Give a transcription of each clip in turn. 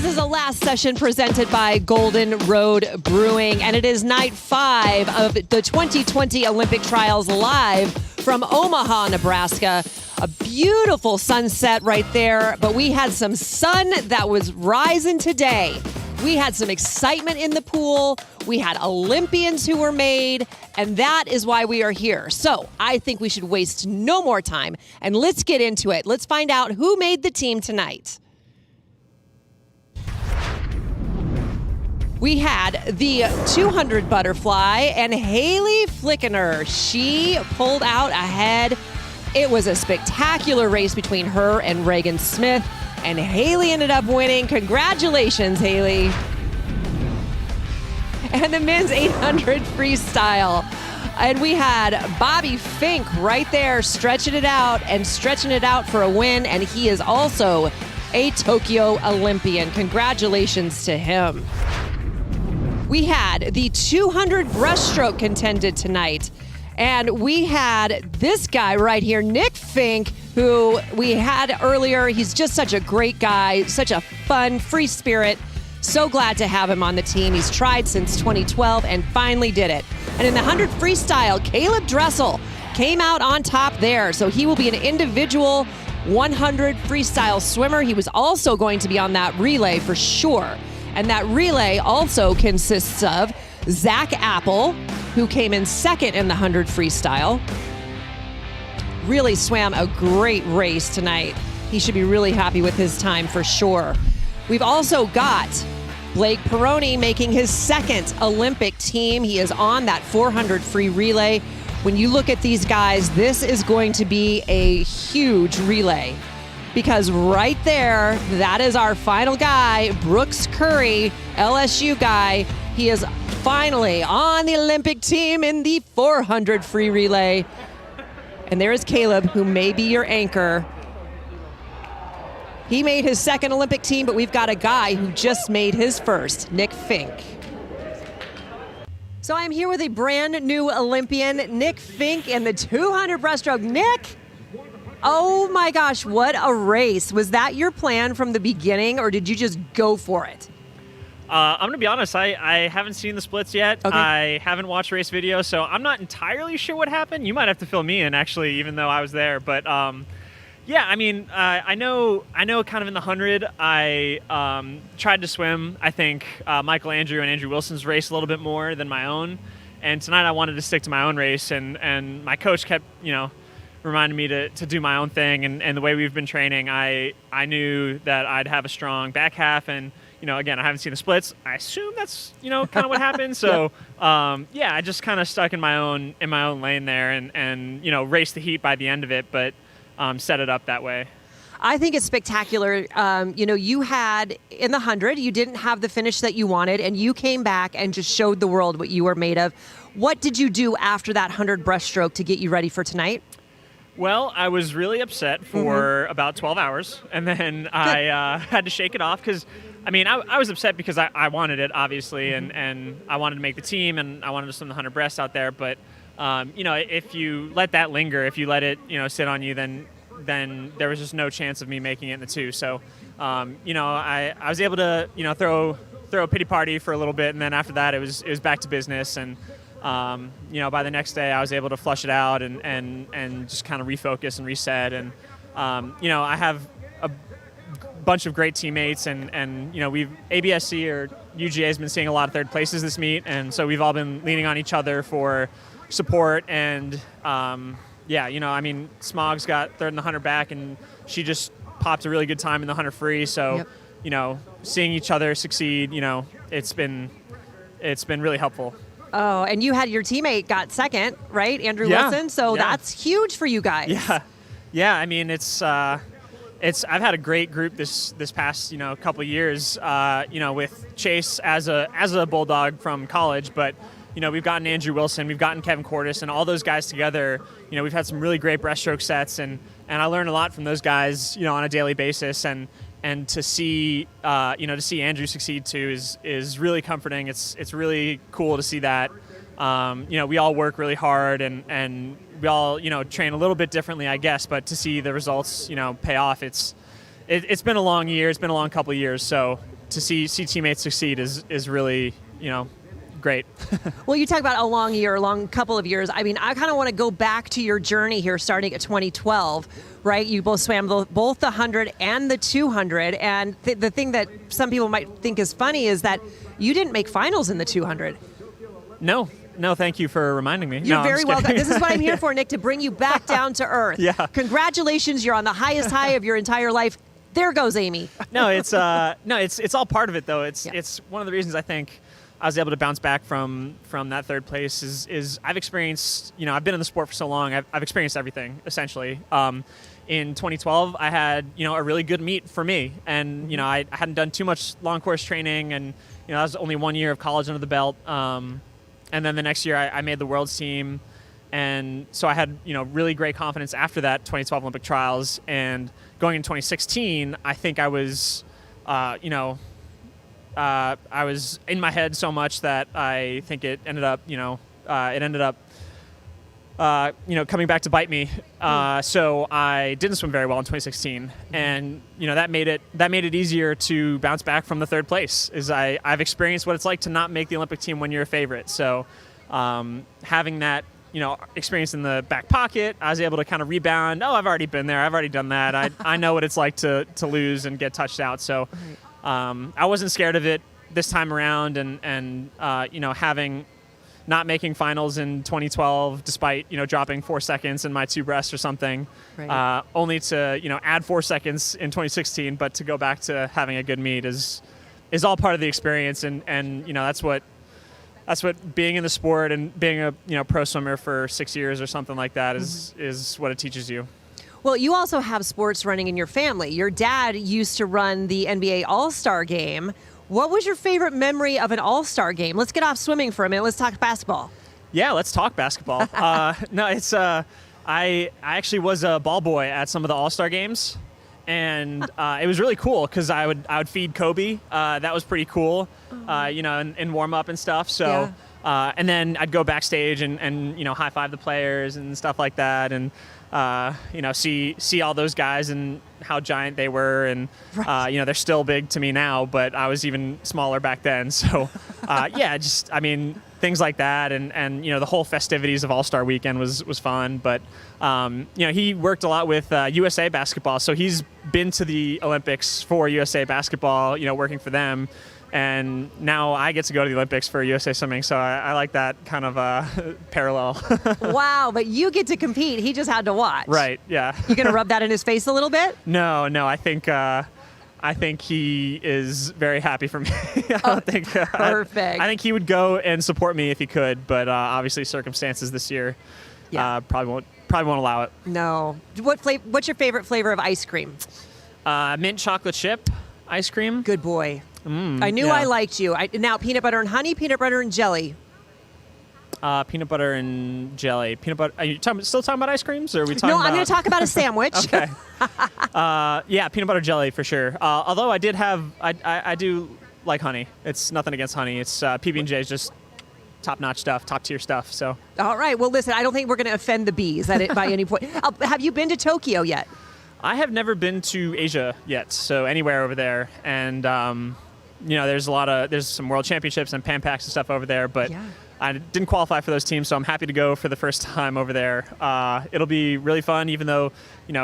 This is a last session presented by Golden Road Brewing, and it is night 5 of the 2020 Olympic Trials live from Omaha, Nebraska. A beautiful sunset right there, but we had some sun that was rising today. We had some excitement in the pool. We had Olympians who were made, and that is why we are here. So I think we should waste no more time, and let's get into it. Let's find out who made the team tonight. We had the 200 butterfly and Haley Flickener. She pulled out ahead. It was a spectacular race between her and Reagan Smith, and Haley ended up winning. Congratulations, Haley. And the men's 800 freestyle. And we had Bobby Fink right there stretching it out for a win, and he is also a Tokyo Olympian. Congratulations to him. We had the 200 breaststroke contended tonight, and we had this guy right here, Nick Fink, who we had earlier. He's just such a great guy, such a fun, free spirit. So glad to have him on the team. He's tried since 2012 and finally did it. And in the 100 freestyle, Caleb Dressel came out on top there, so he will be an individual 100 freestyle swimmer. He was also going to be on that relay for sure. And that relay also consists of Zach Apple, who came in second in the 100 freestyle. Really swam a great race tonight. He should be really happy with his time for sure. We've also got Blake Peroni making his second Olympic team. He is on that 400 free relay. When you look at these guys, this is going to be a huge relay. Because right there, that is our final guy, Brooks Curry, LSU guy. He is finally on the Olympic team in the 400 free relay. And there is Caleb, who may be your anchor. He made his second Olympic team, but we've got a guy who just made his first, Nick Fink. So I'm here with a brand new Olympian, Nick Fink, in the 200 breaststroke. Nick! Oh my gosh, what a race. Was that your plan from the beginning, or did you just go for it? I'm going to be honest, I haven't seen the splits yet. Okay. I haven't watched race video, so I'm not entirely sure what happened. You might have to fill me in, actually, even though I was there. But yeah, I mean, I know kind of in the 100, I tried to swim, I think, Michael Andrew and Andrew Wilson's race a little bit more than my own. And tonight I wanted to stick to my own race, and my coach kept, reminded me to do my own thing, and the way we've been training, I knew that I'd have a strong back half, and again, I haven't seen the splits. I assume that's kind of what happened. So yeah, I just kind of stuck in my own lane there, and raced the heat by the end of it, but set it up that way. I think it's spectacular. You had in the 100, you didn't have the finish that you wanted, and you came back and just showed the world what you were made of. What did you do after that 100 breaststroke to get you ready for tonight? Well, I was really upset for about 12 hours, and then I had to shake it off because, I was upset because I wanted it, obviously, and I wanted to make the team, and I wanted to swim the 100 breasts out there. But, if you let that linger, if you let it, sit on you, then there was just no chance of me making it in the 2. So, I was able to, throw a pity party for a little bit, and then after that, it was back to business. And by the next day I was able to flush it out and just kind of refocus and reset. And, I have a bunch of great teammates, and ABSC or UGA has been seeing a lot of third places this meet. And so we've all been leaning on each other for support. And, Smog's got third in the 100 back, and she just popped a really good time in the 100 free. So, Yep. Seeing each other succeed, it's been really helpful. Oh, and you had your teammate got second, right? Andrew Yeah. Wilson. So that's huge for you guys. Yeah. It's I've had a great group this past couple years. With Chase as a Bulldog from college, but we've gotten Andrew Wilson, we've gotten Kevin Cordes, and all those guys together. We've had some really great breaststroke sets, and I learned a lot from those guys. On a daily basis, and to see Andrew succeed too is really comforting. It's really cool to see that. We all work really hard, and we all train a little bit differently, I guess. But to see the results pay off, it's been a long year. It's been a long couple of years. So to see teammates succeed is really, great. Well, you talk about a long couple of years. I mean, I kind of want to go back to your journey here starting at 2012, right? You both swam both the 100 and the 200. And the thing that some people might think is funny is that you didn't make finals in the 200. No, thank you for reminding me. You're no, very welcome. This is what I'm here Yeah. for, Nick, to bring you back down to earth. Yeah. Congratulations. You're on the highest high of your entire life. There goes Amy. No, it's all part of it, though. It's one of the reasons I think I was able to bounce back from that third place is I've experienced, I've been in the sport for so long. I've experienced everything, essentially. In 2012, I had, a really good meet for me. And, I hadn't done too much long course training. And, that was only 1 year of college under the belt. And then the next year I made the world's team. And so I had, really great confidence after that 2012 Olympic trials. And going in 2016, I think I was, I was in my head so much that I think it ended up, coming back to bite me. So I didn't swim very well in 2016, and that made it easier to bounce back from the third place. I've experienced what it's like to not make the Olympic team when you're a favorite. So having that experience in the back pocket, I was able to kind of rebound. Oh, I've already been there. I've already done that. I know what it's like to lose and get touched out. So I wasn't scared of it this time around, and not making finals in 2012, despite dropping 4 seconds in my two breasts or something, Right. Only to add 4 seconds in 2016, but to go back to having a good meet is all part of the experience, and that's what being in the sport and being a pro swimmer for 6 years or something like that is what it teaches you. Well, you also have sports running in your family. Your dad used to run the NBA All-Star Game. What was your favorite memory of an All-Star Game? Let's get off swimming for a minute. Let's talk basketball. Yeah, let's talk basketball. No, it's I actually was a ball boy at some of the All-Star games, and it was really cool because I would feed Kobe. That was pretty cool, in warm up and stuff. So, and then I'd go backstage and high five the players and stuff like that, and see all those guys and how giant they were, and Right. they're still big to me now, but I was even smaller back then. So, things like that, and the whole festivities of All-Star Weekend was fun. But he worked a lot with USA Basketball, so he's been to the Olympics for USA Basketball, working for them. And now I get to go to the Olympics for USA Swimming, so I like that kind of parallel. Wow, but you get to compete. He just had to watch. Right, yeah. You going to rub that in his face a little bit? No, I think he is very happy for me. I don't think perfect. I think he would go and support me if he could, but obviously circumstances this year probably won't allow it. No. What's your favorite flavor of ice cream? Mint chocolate chip ice cream. Good boy. I knew I liked you. Now, peanut butter and honey, peanut butter and jelly. Peanut butter and jelly. Peanut butter. Are you still talking about ice creams, or are we talking No, about... I'm going to talk about a sandwich. Okay. Peanut butter jelly for sure. Although I do like honey. It's nothing against honey. It's PB&J is just top-notch stuff, top-tier stuff. So. All right. Well, listen, I don't think we're going to offend the bees by any point. Have you been to Tokyo yet? I have never been to Asia yet, so anywhere over there. And there's some world championships and Pan Pacs and stuff over there, but I didn't qualify for those teams, so I'm happy to go for the first time over there. It'll be really fun, even though,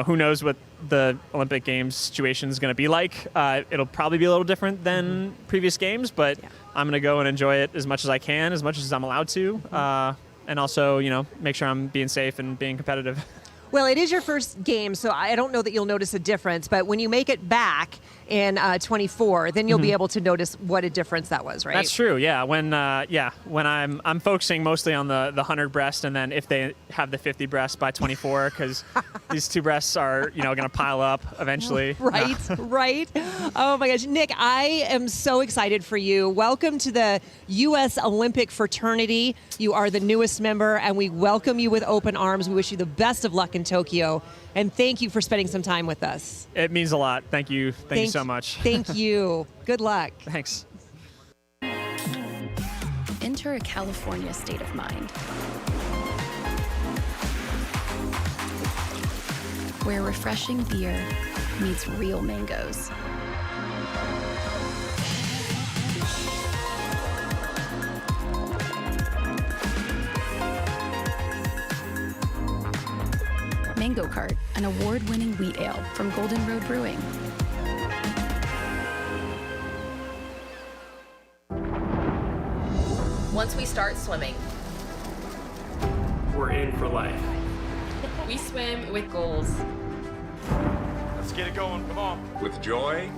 who knows what the Olympic Games situation is going to be like. It'll probably be a little different than previous games, but I'm going to go and enjoy it as much as I can, as much as I'm allowed to, and also, make sure I'm being safe and being competitive. Well, it is your first game, so I don't know that you'll notice a difference. But when you make it back in 24, then you'll be able to notice what a difference that was, right? That's true. Yeah. When I'm focusing mostly on the 100 breast, and then if they have the 50 breast by 24, because these two breasts are going to pile up eventually. Right. Right. Oh my gosh, Nick, I am so excited for you. Welcome to the U.S. Olympic fraternity. You are the newest member, and we welcome you with open arms. We wish you the best of luck in Tokyo, and thank you for spending some time with us. It means a lot. Thank you. Thank you so much. Thank you. Good luck. Thanks. Enter a California state of mind, where refreshing beer meets real mangoes. Mango Cart, an award-winning wheat ale from Golden Road Brewing. Once we start swimming, We're in for life. we swim with goals. Let's get it going, come on. With joy.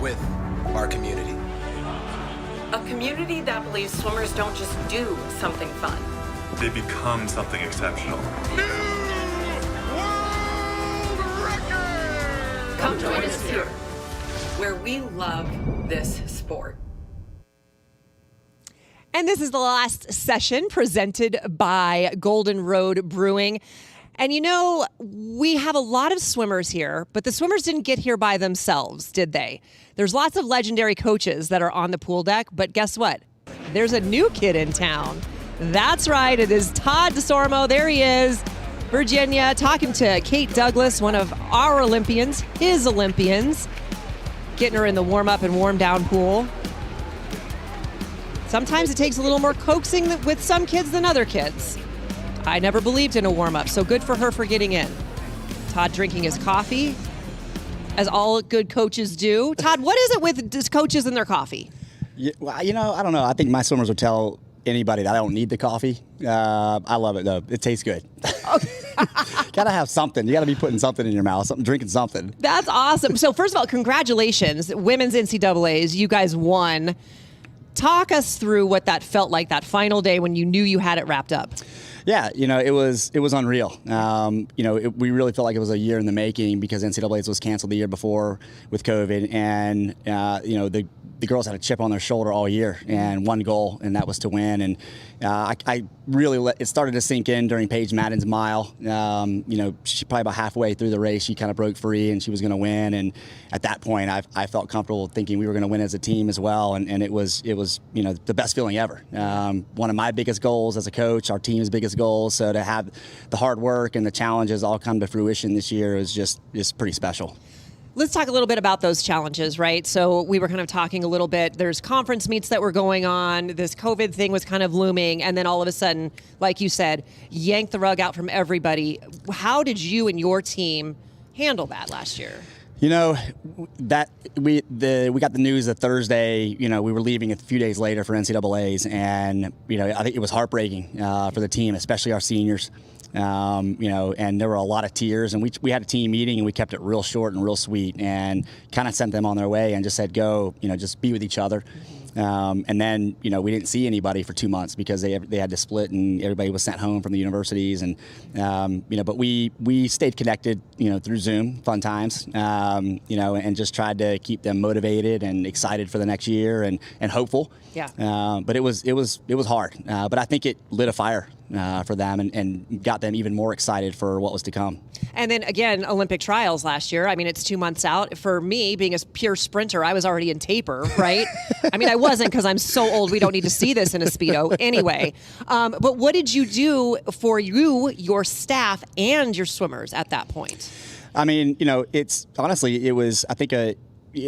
With our community. A community that believes swimmers don't just do something fun. They become something exceptional. Come join us here, where we love this sport. And this is the last session presented by Golden Road Brewing. And you know, we have a lot of swimmers here, but the swimmers didn't get here by themselves, did they? There's lots of legendary coaches that are on the pool deck, but guess what? There's a new kid in town. That's right, it is Todd DeSorbo. There he is, Virginia, talking to Kate Douglas, one of our Olympians, his Olympians, getting her in the warm-up and warm-down pool. Sometimes it takes a little more coaxing with some kids than other kids. I never believed in a warm-up, so good for her for getting in. Todd drinking his coffee, as all good coaches do. Todd, what is it with coaches and their coffee? Yeah, well, I don't know. I think my swimmers would tell anybody that I don't need the coffee. I love it, though. It tastes good. Got to have something. You got to be putting something in your mouth, drinking something. That's awesome. So first of all, congratulations. Women's NCAAs, you guys won. Talk us through what that felt like, that final day when you knew you had it wrapped up. Yeah, it was unreal. We really felt like it was a year in the making because NCAA's was canceled the year before with COVID, and the girls had a chip on their shoulder all year and one goal, and that was to win. And I really it started to sink in during Paige Madden's mile. She probably about halfway through the race, she kind of broke free and she was going to win. And at that point, I felt comfortable thinking we were going to win as a team as well. And it was the best feeling ever. One of my biggest goals as a coach, our team's biggest goals. So to have the hard work and the challenges all come to fruition this year is just pretty special. Let's talk a little bit about those challenges, right? So we were kind of talking a little bit. There's conference meets that were going on. This COVID thing was kind of looming. And then all of a sudden, like you said, yanked the rug out from everybody. How did you and your team handle that last year? That we got the news that Thursday, we were leaving a few days later for NCAAs. And, I think it was heartbreaking for the team, especially our seniors. And there were a lot of tears, and we had a team meeting and we kept it real short and real sweet and kind of sent them on their way and just said, go, just be with each other. And then, we didn't see anybody for 2 months because they had to split and everybody was sent home from the universities. And, but we stayed connected, through Zoom, fun times, and just tried to keep them motivated and excited for the next year and hopeful. Yeah. But it was hard. But I think it lit a fire for them and got them even more excited for what was to come. And then again, Olympic trials last year. I mean, it's 2 months out. For me, being a pure sprinter, I was already in taper, right? I mean, I wasn't because I'm so old. We don't need to see this in a Speedo anyway. But what did you do for your staff, and your swimmers at that point? I mean, it was, I think,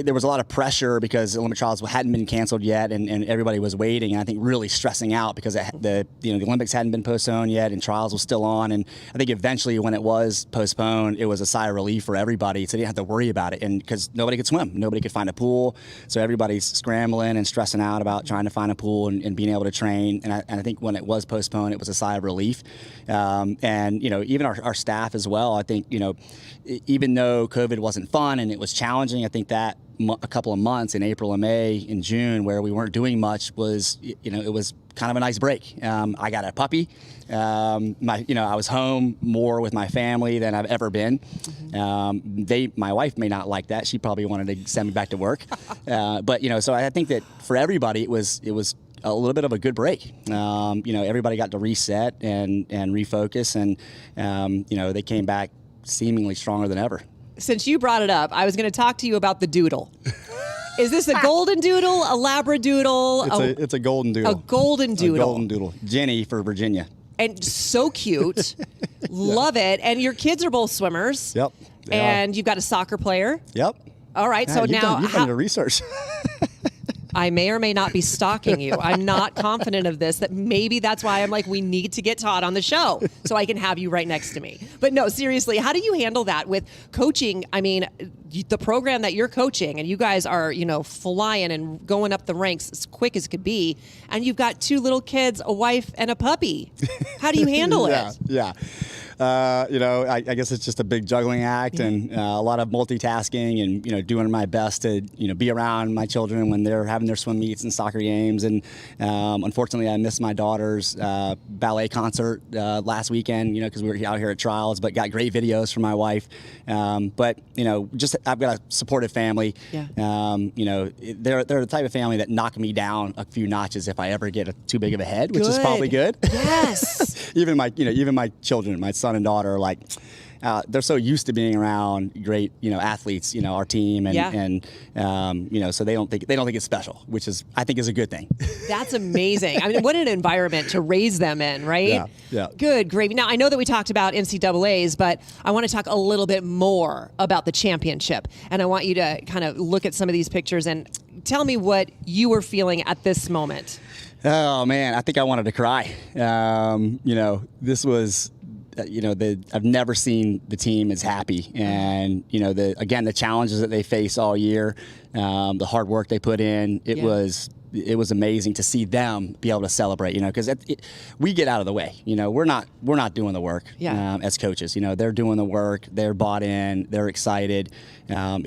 there was a lot of pressure because Olympic trials hadn't been canceled yet, and everybody was waiting, and I think really stressing out because the Olympics hadn't been postponed yet, and trials was still on. And I think eventually, when it was postponed, it was a sigh of relief for everybody, so they didn't have to worry about it. And because nobody could swim, nobody could find a pool, so everybody's scrambling and stressing out about trying to find a pool and being able to train. And I think when it was postponed, it was a sigh of relief. And even our staff as well. I think even though COVID wasn't fun and it was challenging, I think that a couple of months in April and May and June where we weren't doing much was, it was kind of a nice break. I got a puppy. I was home more with my family than I've ever been. My wife may not like that. She probably wanted to send me back to work. But so I think that for everybody, it was a little bit of a good break. Everybody got to reset and refocus, and they came back seemingly stronger than ever. Since you brought it up, I was going to talk to you about the doodle. Is this a golden doodle, a labradoodle? It's a golden doodle. A golden doodle. A golden doodle. Jenny for Virginia. And so cute. Love it. And your kids are both swimmers. Yep. And you've got a soccer player. Yep. All right. So you've now done your research. I may or may not be stalking you. I'm not confident of this, that maybe that's why I'm like, we need to get Todd on the show so I can have you right next to me. But no, seriously, how do you handle that with coaching? I mean, the program that you're coaching, and you guys are, flying and going up the ranks as quick as could be, and you've got 2 little kids, a wife, and a puppy. How do you handle it? Yeah. I guess it's just a big juggling act and a lot of multitasking and, doing my best to, be around my children when they're having their swim meets and soccer games. And unfortunately, I missed my daughter's ballet concert last weekend, because we were out here at trials, but got great videos from my wife. But, I've got a supportive family. Yeah. They're the type of family that knock me down a few notches if I ever get too big of a head, which is probably good. Yes. Even my children, my son and daughter, are like, they're so used to being around great, athletes, our team, and so they don't think it's special, which I think is a good thing. That's amazing. I mean, what an environment to raise them in, right? Yeah. Good gravy. Now, I know that we talked about NCAAs, but I want to talk a little bit more about the championship, and I want you to kind of look at some of these pictures and tell me what you were feeling at this moment. Oh man, I think I wanted to cry. This was. I've never seen the team as happy, and the challenges that they face all year, the hard work they put in. It was amazing to see them be able to celebrate. Because we get out of the way. We're not doing the work as coaches. They're doing the work. They're bought in. They're excited. I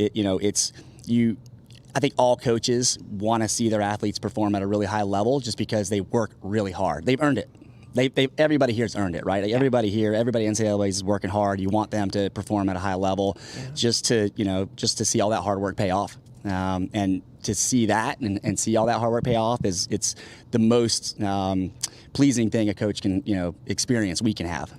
think all coaches want to see their athletes perform at a really high level just because they work really hard. They've earned it. Everybody here's earned it, right? Everybody in NCAA is working hard. You want them to perform at a high level, just to see all that hard work pay off, and to see that and see all that hard work pay off it's the most pleasing thing a coach can experience. We can have.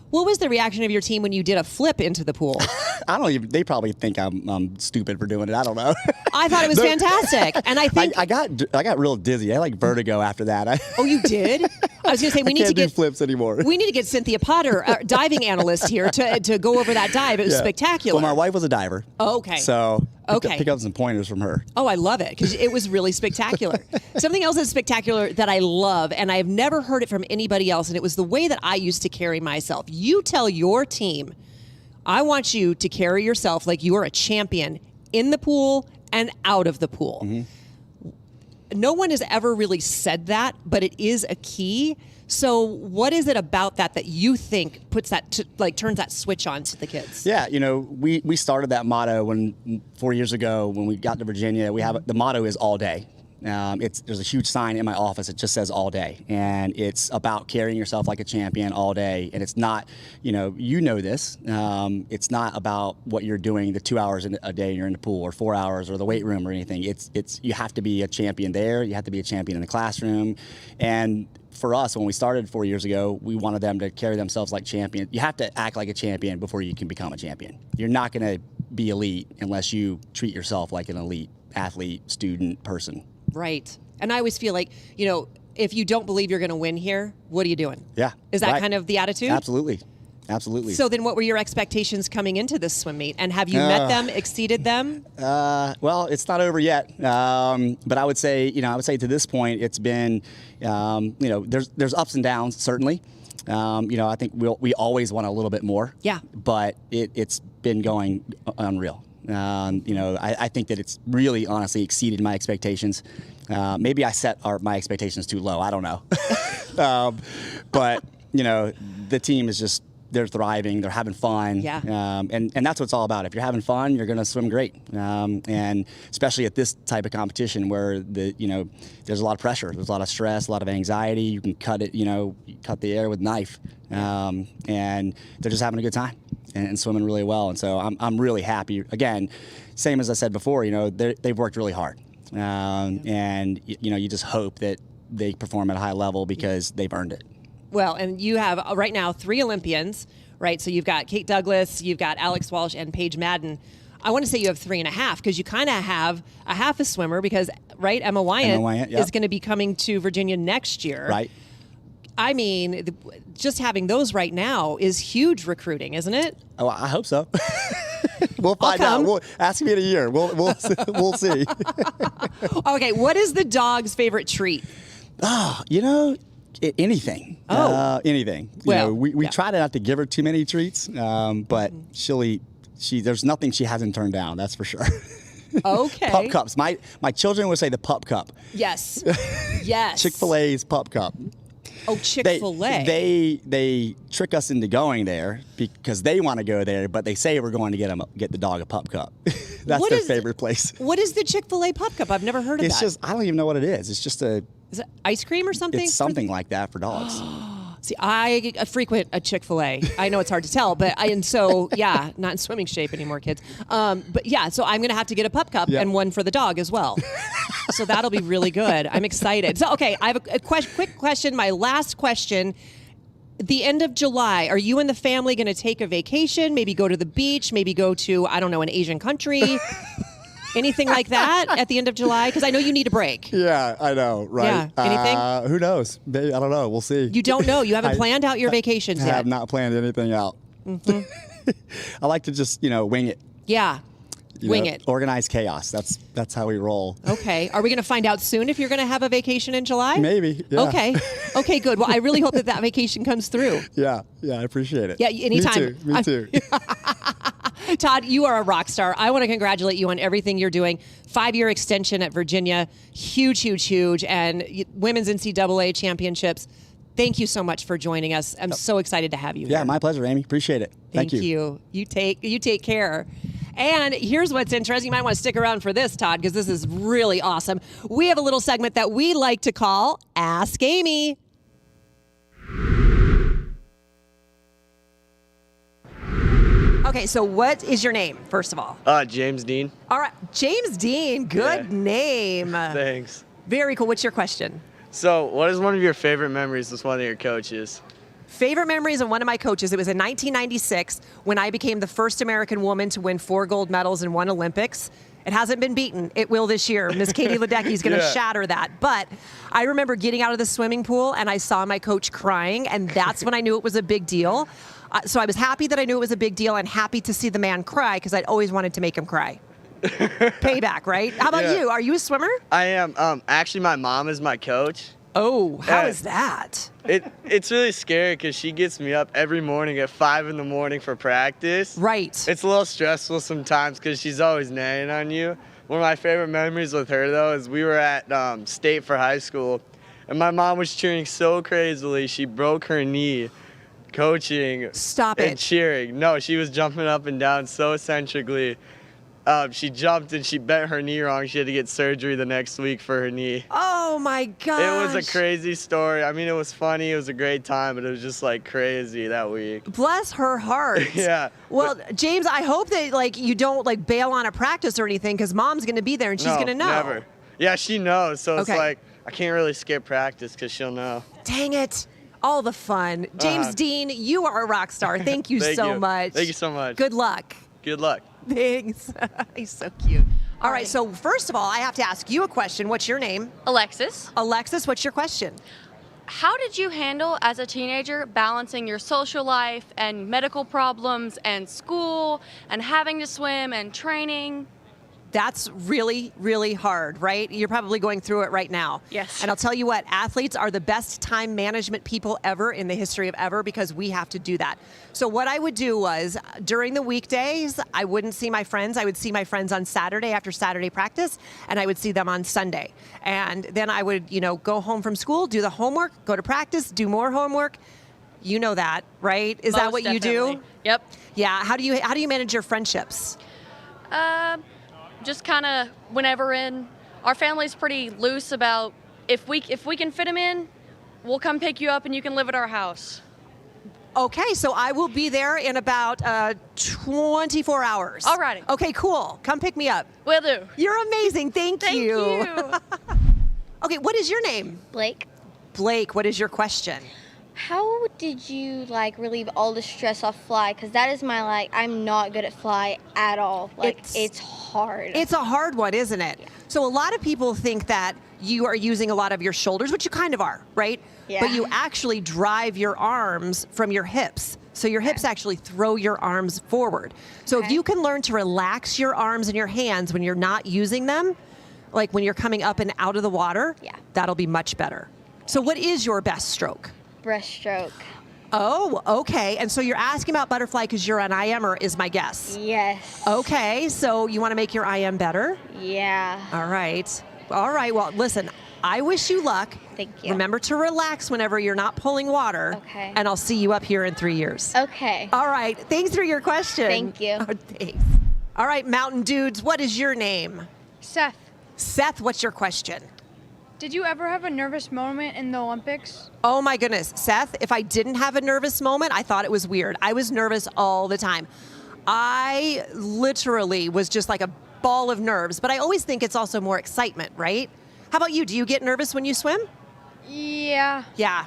What was the reaction of your team when you did a flip into the pool? They probably think I'm stupid for doing it. I don't know. I thought it was fantastic. And I think I got real dizzy. I had like vertigo after that. Oh, you did? I was going to say we need to get flips anymore. We need to get Cynthia Potter, our diving analyst here, to go over that dive. It was spectacular. Well, my wife was a diver. Oh, okay. So pick up some pointers from her. Oh, I love it because it was really spectacular. Something else that's spectacular that I love, and I've never heard it from anybody else, and it was the way that I used to carry myself. You tell your team, I want you to carry yourself like you are a champion in the pool and out of the pool. Mm-hmm. No one has ever really said that, but it is a key. So what is it about that you think puts that turns that switch on to the kids? Yeah, we started that motto 4 years ago when we got to Virginia. We have the motto is all day. There's a huge sign in my office that just says all day, and it's about carrying yourself like a champion all day. And it's not, this. It's not about what you're doing the 2 hours a day you're in the pool or 4 hours or the weight room or anything. It's you have to be a champion there. You have to be a champion in the classroom. And for us, when we started 4 years ago, we wanted them to carry themselves like champions. You have to act like a champion before you can become a champion. You're not going to be elite unless you treat yourself like an elite athlete, student, person. Right. And I always feel like, if you don't believe you're going to win here, what are you doing? Yeah. Is that kind of the attitude? Absolutely. So then what were your expectations coming into this swim meet? And have you met them, exceeded them? Well, it's not over yet. But I would say to this point, it's been, there's ups and downs, certainly. I think we always want a little bit more. Yeah. But it's been going unreal. I think that it's really honestly exceeded my expectations. Maybe I set my expectations too low. I don't know. But the team is just, they're thriving. They're having fun. Yeah. And that's what it's all about. If you're having fun, you're going to swim great. And especially at this type of competition where there's a lot of pressure. There's a lot of stress, a lot of anxiety. You can cut the air with a knife. And they're just having a good time and swimming really well. And so I'm really happy. Again, same as I said before, they've worked really hard. And you just hope that they perform at a high level because they've earned it. Well, and you have right now 3 Olympians, right? So you've got Kate Douglas, you've got Alex Walsh, and Paige Madden. I want to say you have 3.5 because you kind of have a half a swimmer because, right, Emma Wyant is going to be coming to Virginia next year. Right. I mean, just having those right now is huge recruiting, isn't it? Oh, I hope so. We'll find out. come. We'll ask me in a year. We'll see. Okay, what is the dog's favorite treat? Anything. Oh. Anything. Well, We yeah. try not to give her too many treats, but she'll eat. There's nothing she hasn't turned down. That's for sure. Okay. Pup cups. My children would say the pup cup. Yes. Yes. Chick-fil-A's pup cup. Oh, Chick-fil-A. They trick us into going there because they want to go there, but they say we're going to get the dog a pup cup. That's What their is- favorite place. What is the Chick-fil-A pup cup? I've never heard of It's that. just I don't even know what it is. It's just Is it ice cream or something? it's something like that for dogs. See, I frequent a Chick-fil-A. I know it's hard to tell, but not in swimming shape anymore, kids. But yeah, so I'm going to have to get a pup cup Yeah. and one for the dog as well. So that'll be really good. I'm excited. So, okay, I have a quick question. My last question. The end of July, are you and the family going to take a vacation? Maybe go to the beach? Maybe go to, I don't know, an Asian country? Anything like that at the end of July? Because I know you need a break. Yeah, I know, right? Yeah, anything? Who knows? Maybe, I don't know. We'll see. You don't know. You haven't I- planned out your vacations I yet. have not planned anything out. I like to just wing it. Yeah. Wing it. Organized chaos. That's how we roll. Okay. Are we going to find out soon if you're going to have a vacation in July? Maybe. Yeah. Okay. Okay, good. Well, I really hope that vacation comes through. Yeah. I appreciate it. Yeah, anytime. Me too. Todd, you are a rock star. I want to congratulate you on everything you're doing. 5-year extension at Virginia. Huge, huge, huge. And women's NCAA championships. Thank you so much for joining us. I'm so excited to have you Yeah, here. my pleasure, Amy. Appreciate it. Thank you. You take care. And here's what's interesting. You might want to stick around for this, Todd, because this is really awesome. We have a little segment that we like to call Ask Amy. Okay, so what is your name, first of all? James Dean. All right, James Dean. Good Yeah. name. Thanks. Very cool. What's your question? So, what is one of your favorite memories with one of your coaches? Favorite memories of one of my coaches. It was in 1996 when I became the first American woman to win 4 gold medals in one Olympics. It hasn't been beaten. It will this year. Miss Katie Ledecky is going to Yeah. shatter that. But I remember getting out of the swimming pool and I saw my coach crying, and that's when I knew it was a big deal. So I was happy that I knew it was a big deal and happy to see the man cry because I'd always wanted to make him cry. Payback, right? How about Yeah. you? Are you a swimmer? I am. Actually, my mom is my coach. Oh, how Yeah. is that? It's really scary because she gets me up every morning at 5 in the morning for practice. Right. It's a little stressful sometimes because she's always nagging on you. One of my favorite memories with her, though, is we were at state for high school, and my mom was cheering so crazily she broke her knee coaching Stop and it. cheering. No, she was jumping up and down so eccentrically. She jumped and she bent her knee wrong. She had to get surgery the next week for her knee. Oh my gosh. It was a crazy story. I mean, it was funny. It was a great time, but it was just like crazy that week. Bless her heart. Yeah. Well, James, I hope that you don't bail on a practice or anything because mom's going to be there and she's No, going to know. Never. Yeah, she knows. So it's Okay. like I can't really skip practice because she'll know. Dang it. All the fun. James Dean, you are a rock star. Thank you Thank so you. much. Thank you so much. Good luck. Good luck. Thanks. He's so cute. All right, so first of all, I have to ask you a question. What's your name? Alexis, Alexis, what's your question? how did you handle as a teenager balancing your social life and medical problems and school and having to swim and training? That's really, really hard, right? You're probably going through it right now. Yes. And I'll tell you what, athletes are the best time management people ever in the history of ever because we have to do that. So what I would do was during the weekdays, I wouldn't see my friends. I would see my friends on Saturday after Saturday practice, and I would see them on Sunday. And then I would, go home from school, do the homework, go to practice, do more homework. You know that, right? Is that Most what you definitely. do? Yep. Yeah. How do you manage your friendships? Just kind of whenever in. Our family's pretty loose about if we can fit them in, we'll come pick you up and you can live at our house. Okay, so I will be there in about 24 hours. Alrighty. Okay, cool. Come pick me up. Will do. You're amazing. Thank you. Okay, what is your name? Blake, Blake, what is your question? how did you relieve all the stress off fly? Because that is my I'm not good at fly at all. It's hard. It's a hard one, isn't it? Yeah. So a lot of people think that you are using a lot of your shoulders, which you kind of are, right? Yeah. But you actually drive your arms from your hips. So your hips actually throw your arms forward. So if you can learn to relax your arms and your hands when you're not using them, like when you're coming up and out of the water, that'll be much better. So what is your best stroke? Breaststroke. Oh, okay. And so you're asking about butterfly because you're an IMer is my guess. Yes. Okay, so you want to make your IM better? Yeah. All right. All right, well, listen, I wish you luck. Thank you. Remember to relax whenever you're not pulling water. Okay. And I'll see you up here in 3 years. Okay. All right, thanks for your question. Thank you. Oh, thanks. All right, Mountain Dudes, what is your name? Seth, Seth, what's your question? did you ever have a nervous moment in the Olympics? Oh my goodness, Seth, if I didn't have a nervous moment, I thought it was weird. I was nervous all the time. I literally was just like a ball of nerves, but I always think it's also more excitement, right? How about you? Do you get nervous when you swim? Yeah. Yeah.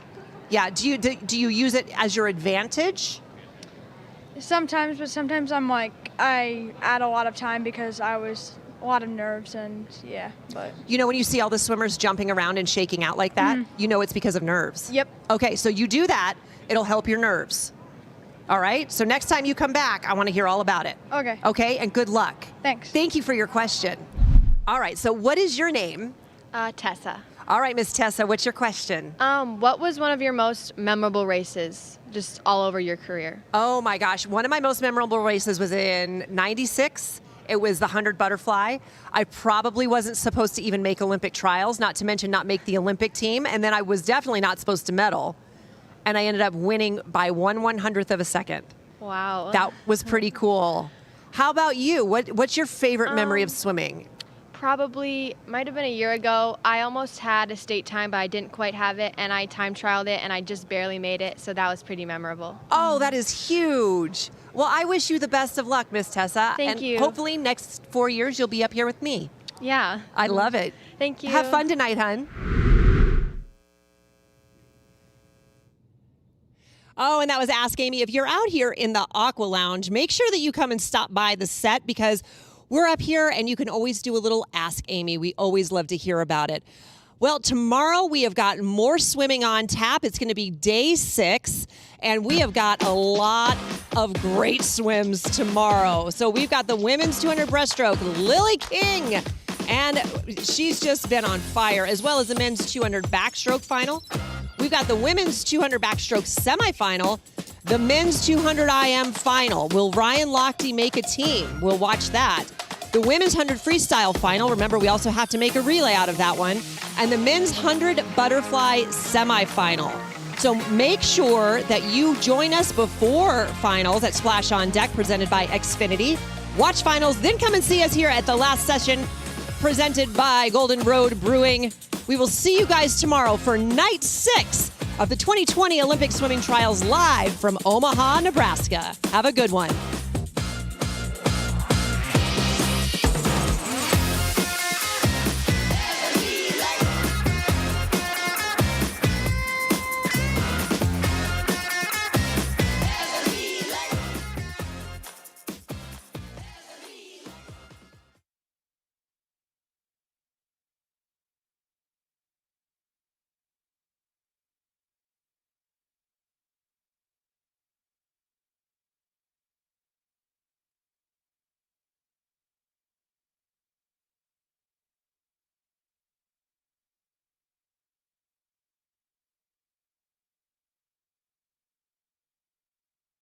Yeah. Do you use it as your advantage? Sometimes, but sometimes I add a lot of time because I was a lot of nerves and but. You know when you see all the swimmers jumping around and shaking out like that, you know it's because of nerves. Yep. Okay, so you do that, it'll help your nerves. All right, so next time you come back, I want to hear all about it. Okay. Okay, and good luck. Thanks. Thank you for your question. All right, so what is your name? Tessa. All right, Miss Tessa, what's your question? What was one of your most memorable races, just all over your career? Oh my gosh, one of my most memorable races was in '96. It was the 100 butterfly. I probably wasn't supposed to even make Olympic trials, not to mention not make the Olympic team, and then I was definitely not supposed to medal. And I ended up winning by 1/100th of a second. Wow. That was pretty cool. How about you? What's your favorite memory of swimming? Probably, might have been a year ago. I almost had a state time, but I didn't quite have it, and I time trialed it, and I just barely made it, so that was pretty memorable. Oh, that is huge. Well, I wish you the best of luck, Miss Tessa. Thank you. Hopefully next 4 years you'll be up here with me. Yeah. I love it. Thank you. Have fun tonight, hun. Oh, and that was Ask Amy. If you're out here in the Aqua Lounge, make sure that you come and stop by the set because we're up here and you can always do a little Ask Amy. We always love to hear about it. Well, tomorrow we have got more swimming on tap. It's going to be day 6, and we have got a lot of great swims tomorrow. So we've got the women's 200 breaststroke, Lily King, and she's just been on fire, as well as the men's 200 backstroke final. We've got the women's 200 backstroke semifinal, the men's 200 IM final. Will Ryan Lochte make a team? We'll watch that. The women's 100 freestyle final. Remember, we also have to make a relay out of that one. And the men's 100 butterfly semifinal. So make sure that you join us before finals at Splash on Deck, presented by Xfinity. Watch finals, then come and see us here at the last session, presented by Golden Road Brewing. We will see you guys tomorrow for night 6 of the 2020 Olympic Swimming Trials live from Omaha, Nebraska. Have a good one.